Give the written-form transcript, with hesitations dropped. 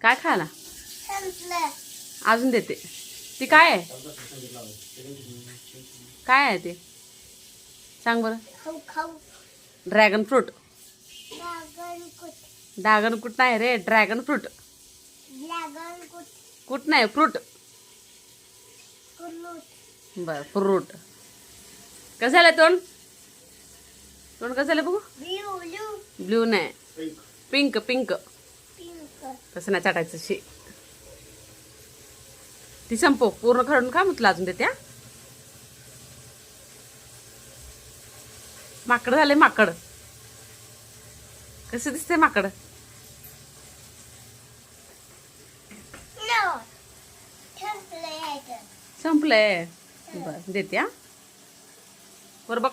काय खायला संपलं. अजून देते. ती काय आहे? काय आहे ते सांग बरं. खाऊ खाऊ. Dragon fruit. ड्रॅगन कुट. ड्रॅगन फ्रूट नाही रे, ड्रॅगन फ्रूट. ड्रॅगन कुट. कुठ नाही, फ्रूट. कुलूट. बर, फ्रूट. कसं झालं तोंड? तोंड कसं झालं बघू. Blue blue. ब्ल्यू नाही, पिंक पिंक. पिंक. तसं नाही चाटायचं शे. ती संपव, पूर्ण खरडून खा, मग तुला अजून देते. माकड झाले, माकड. कसं दिसते माकड? नो. संपलं. संपलंय. बर देते. बरं बघ.